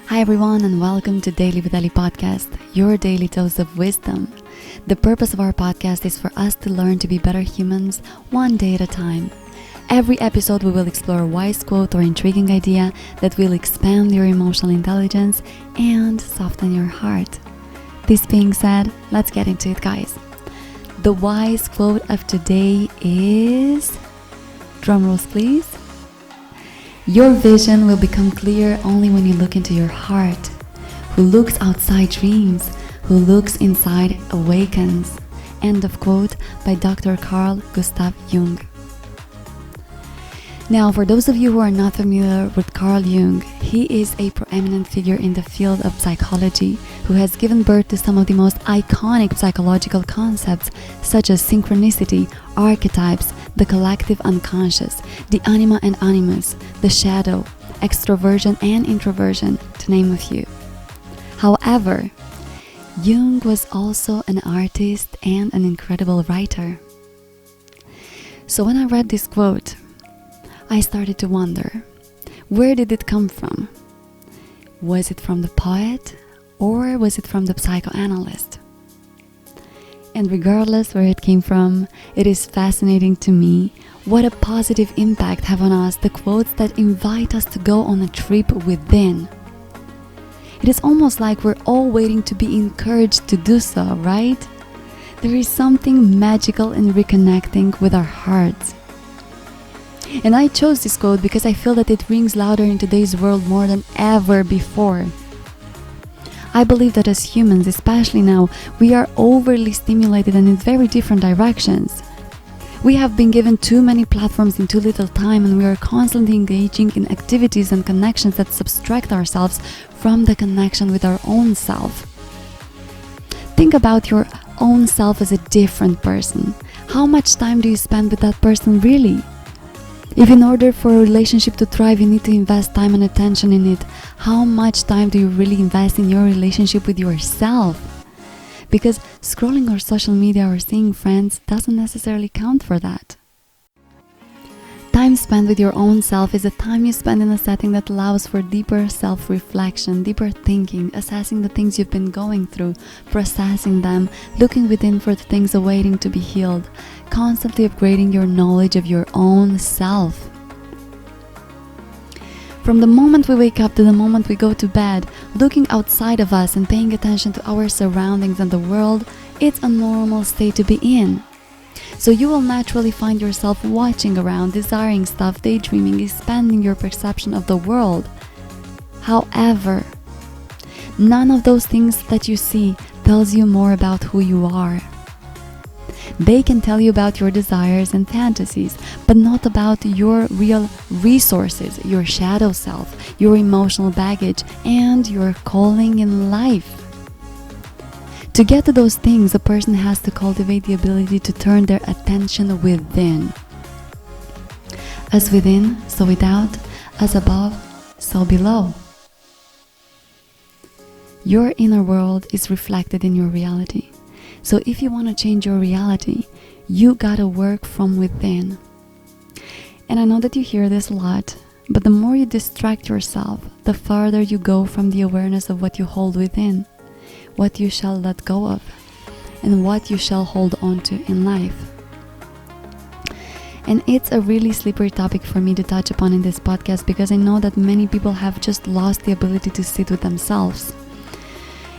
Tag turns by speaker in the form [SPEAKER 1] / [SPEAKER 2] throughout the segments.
[SPEAKER 1] Hi everyone, and welcome to Daily with Ali podcast, your daily dose of wisdom. The purpose of our podcast is for us to learn to be better humans one day at a time. Every episode we will explore a wise quote or intriguing idea that will expand your emotional intelligence and soften your heart. This being said, let's get into it, guys. The wise quote of today is, drum rolls please, your vision will become clear only when you look into your heart. Who looks outside dreams, who looks inside awakens. End of quote by Dr. Carl Gustav Jung. Now, for those of you who are not familiar with Carl Jung, he is a prominent figure in the field of psychology who has given birth to some of the most iconic psychological concepts such as synchronicity, archetypes, the collective unconscious, the anima and animus, the shadow, extroversion and introversion, to name a few. However, Jung was also an artist and an incredible writer. So when I read this quote, I started to wonder, where did it come from? Was it from the poet or was it from the psychoanalyst? And regardless where it came from, it is fascinating to me what a positive impact have on us the quotes that invite us to go on a trip within. It is almost like we're all waiting to be encouraged to do so, right? There is something magical in reconnecting with our hearts. And I chose this quote because I feel that it rings louder in today's world more than ever before. I believe that as humans, especially now, we are overly stimulated and in very different directions. We have been given too many platforms in too little time, and we are constantly engaging in activities and connections that subtract ourselves from the connection with our own self. Think about your own self as a different person. How much time do you spend with that person really? If in order for a relationship to thrive, you need to invest time and attention in it, how much time do you really invest in your relationship with yourself? Because scrolling or social media or seeing friends doesn't necessarily count for that. Time spent with your own self is a time you spend in a setting that allows for deeper self-reflection, deeper thinking, assessing the things you've been going through, processing them, looking within for the things awaiting to be healed, constantly upgrading your knowledge of your own self. From the moment we wake up to the moment we go to bed, looking outside of us and paying attention to our surroundings and the world, it's a normal state to be in. So you will naturally find yourself watching around, desiring stuff, daydreaming, expanding your perception of the world. However, none of those things that you see tells you more about who you are. They can tell you about your desires and fantasies, but not about your real resources, your shadow self, your emotional baggage, and your calling in life. To get to those things, a person has to cultivate the ability to turn their attention within. As within, so without, as above, so below. Your inner world is reflected in your reality. So if you want to change your reality, you gotta work from within. And I know that you hear this a lot, but the more you distract yourself, the farther you go from the awareness of what you hold within, what you shall let go of, and what you shall hold on to in life. And it's a really slippery topic for me to touch upon in this podcast because I know that many people have just lost the ability to sit with themselves.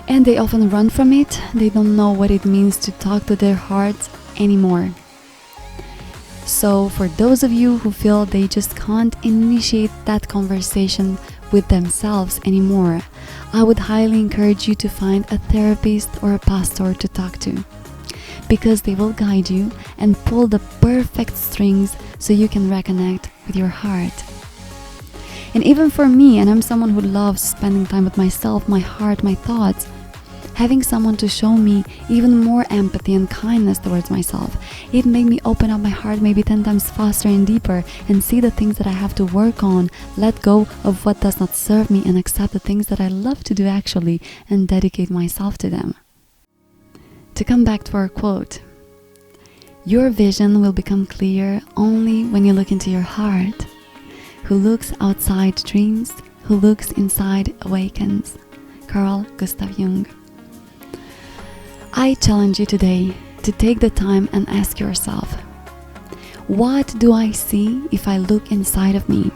[SPEAKER 1] And they often run from it. They don't know what it means to talk to their hearts anymore. So for those of you who feel they just can't initiate that conversation with themselves anymore, I would highly encourage you to find a therapist or a pastor to talk to, because they will guide you and pull the perfect strings so you can reconnect with your heart. And even for me, and I'm someone who loves spending time with myself, my heart, my thoughts, having someone to show me even more empathy and kindness towards myself, it made me open up my heart maybe 10 times faster and deeper and see the things that I have to work on, let go of what does not serve me, and accept the things that I love to do actually and dedicate myself to them. To come back to our quote, your vision will become clear only when you look into your heart. Who looks outside dreams, who looks inside awakens. Carl Gustav Jung. I challenge you today to take the time and ask yourself, what do I see if I look inside of me?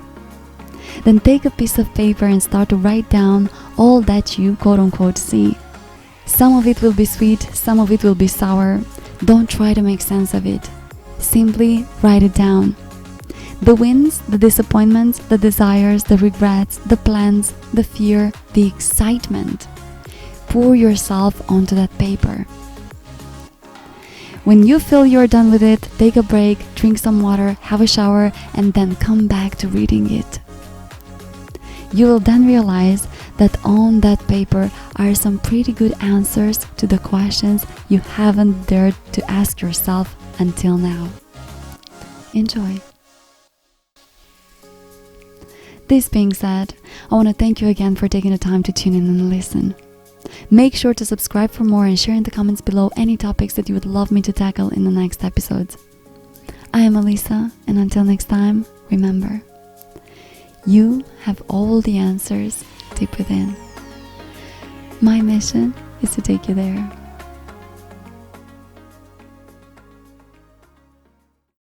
[SPEAKER 1] Then take a piece of paper and start to write down all that you quote-unquote see. Some of it will be sweet, some of it will be sour. Don't try to make sense of it. Simply write it down. The wins, the disappointments, the desires, the regrets, the plans, the fear, the excitement. Pour yourself onto that paper. When you feel you're done with it, take a break, drink some water, have a shower, and then come back to reading it. You will then realize that on that paper are some pretty good answers to the questions you haven't dared to ask yourself until now. Enjoy. This being said, I want to thank you again for taking the time to tune in and listen. Make sure to subscribe for more and share in the comments below any topics that you would love me to tackle in the next episodes. I am Elisa, and until next time, remember, you have all the answers deep within. My mission is to take you there.